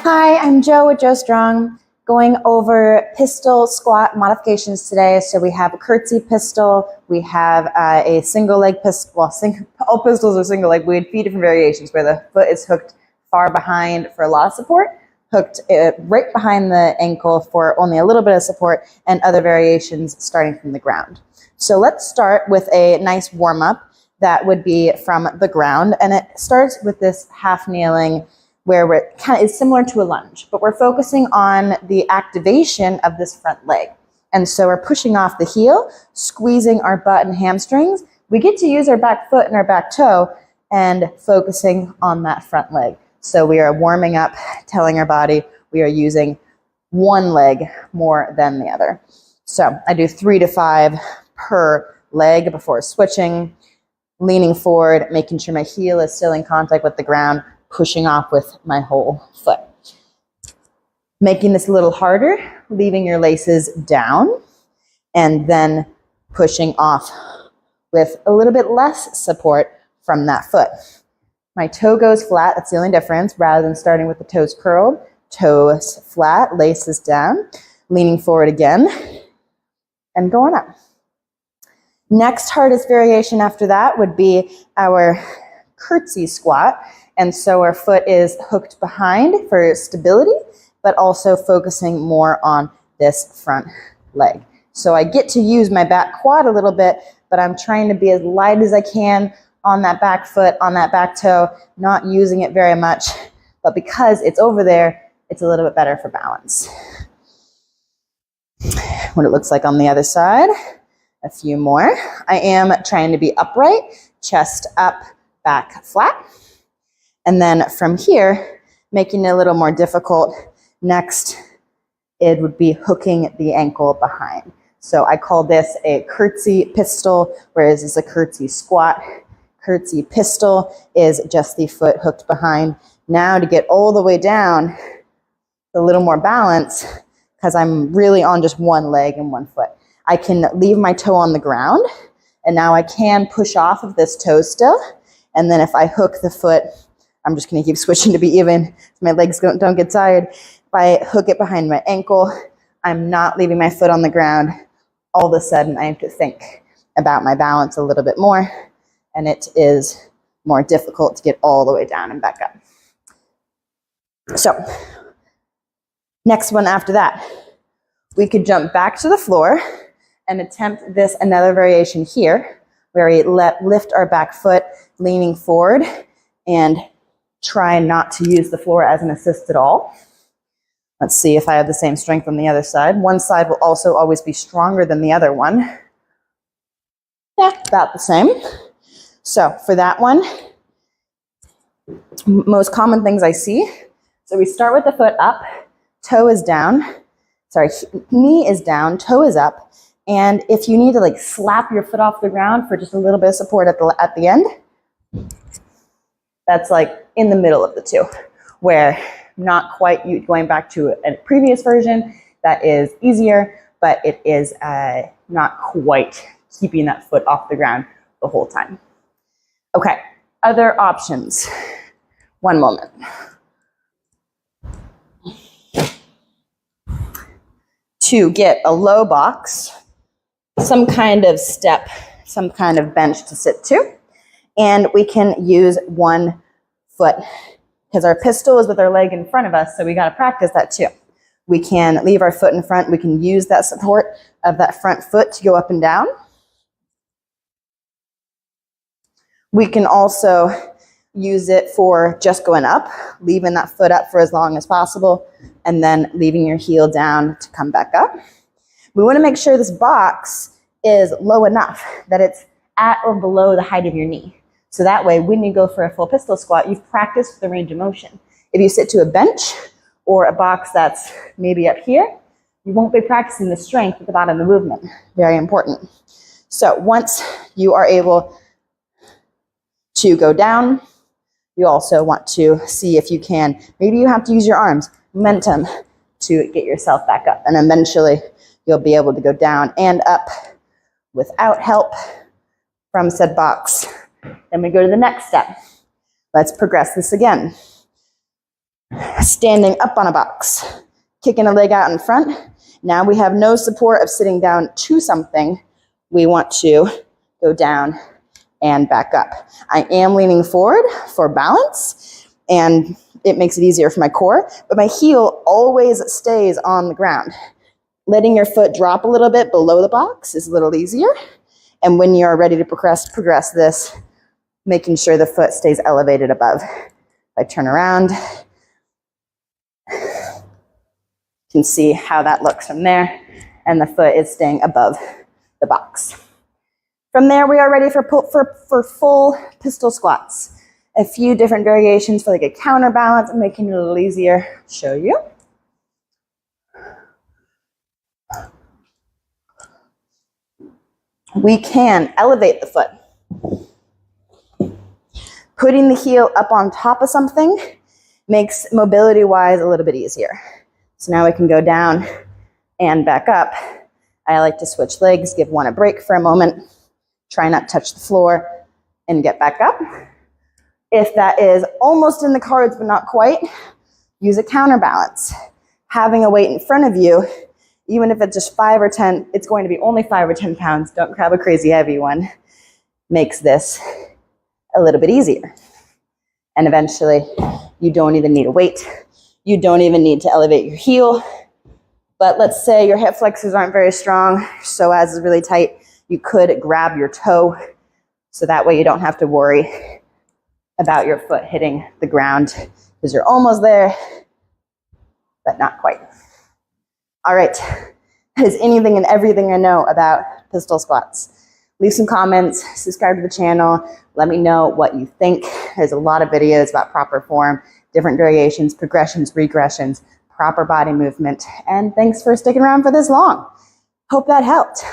Hi, I'm Jo with Jo Strong, going over pistol squat modifications today. So we have a curtsy pistol, we have a single leg pistol, well, all pistols are single leg. We had a few different variations where the foot is hooked far behind for a lot of support, hooked right behind the ankle for only a little bit of support, and other variations starting from the ground. So let's start with a nice warm up that would be from the ground, and it starts with this half kneeling where we're kind of is similar to a lunge, but we're focusing on the activation of this front leg. And so we're pushing off the heel, squeezing our butt and hamstrings. We get to use our back foot and our back toe and focusing on that front leg. So we are warming up, telling our body we are using one leg more than the other. So I do 3 to 5 per leg before switching, leaning forward, making sure my heel is still in contact with the ground, pushing off with my whole foot. Making this a little harder, leaving your laces down, and then pushing off with a little bit less support from that foot. My toe goes flat, that's the only difference, rather than starting with the toes curled, toes flat, laces down, leaning forward again, and going up. Next hardest variation after that would be our curtsy squat. And so our foot is hooked behind for stability, but also focusing more on this front leg. So I get to use my back quad a little bit, but I'm trying to be as light as I can on that back foot, on that back toe, not using it very much. But because it's over there, it's a little bit better for balance. What it looks like on the other side. A few more. I am trying to be upright, chest up, back flat. And then from here, making it a little more difficult, next, it would be hooking the ankle behind. So I call this a curtsy pistol, whereas it's a curtsy squat. Curtsy pistol is just the foot hooked behind. Now to get all the way down, a little more balance, because I'm really on just one leg and one foot. I can leave my toe on the ground, and now I can push off of this toe still. And then if I hook the foot, I'm just going to keep switching to be even so my legs don't get tired. If I hook it behind my ankle, I'm not leaving my foot on the ground. All of a sudden, I have to think about my balance a little bit more, and it is more difficult to get all the way down and back up. So, next one after that, we could jump back to the floor and attempt this another variation here, where we lift our back foot, leaning forward, and try not to use the floor as an assist at all. Let's see if I have the same strength on the other side. One side will also always be stronger than the other one. Yeah, about the same. So for that one, most common things I see. So we start with the foot up, toe is down, knee is down, toe is up. And if you need to like slap your foot off the ground for just a little bit of support at the end, that's like in the middle of the two, where not quite you going back to a previous version that is easier, but it is not quite keeping that foot off the ground the whole time. Okay, other options. One moment. To get a low box, some kind of step, some kind of bench to sit to. And we can use one foot because our pistol is with our leg in front of us, so we got to practice that too. We can leave our foot in front. We can use that support of that front foot to go up and down. We can also use it for just going up, leaving that foot up for as long as possible, and then leaving your heel down to come back up. We want to make sure this box is low enough that it's at or below the height of your knee. So that way, when you go for a full pistol squat, you've practiced the range of motion. If you sit to a bench or a box that's maybe up here, you won't be practicing the strength at the bottom of the movement. Very important. So once you are able to go down, you also want to see if you can, maybe you have to use your arms, momentum, to get yourself back up. And eventually, you'll be able to go down and up without help from said box. Then we go to the next step. Let's progress this again. Standing up on a box, kicking a leg out in front. Now we have no support of sitting down to something. We want to go down and back up. I am leaning forward for balance, and it makes it easier for my core, but my heel always stays on the ground. Letting your foot drop a little bit below the box is a little easier. And when you're ready to progress this, making sure the foot stays elevated above. If I turn around, you can see how that looks from there, and the foot is staying above the box. From there, we are ready for full pistol squats. A few different variations for like a counterbalance and making it a little easier. I'll show you. We can elevate the foot. Putting the heel up on top of something makes mobility-wise a little bit easier. So now we can go down and back up. I like to switch legs, give one a break for a moment, try not to touch the floor, and get back up. If that is almost in the cards but not quite, use a counterbalance. Having a weight in front of you, even if it's just 5 or 10, it's going to be only 5 or 10 pounds. Don't grab a crazy heavy one. Makes this a little bit easier. And eventually, you don't even need a weight. You don't even need to elevate your heel. But let's say your hip flexors aren't very strong, your psoas is really tight. You could grab your toe, so that way you don't have to worry about your foot hitting the ground, because you're almost there, but not quite. All right, that is anything and everything I know about pistol squats. Leave some comments, subscribe to the channel, let me know what you think. There's a lot of videos about proper form, different variations, progressions, regressions, proper body movement, and thanks for sticking around for this long. Hope that helped.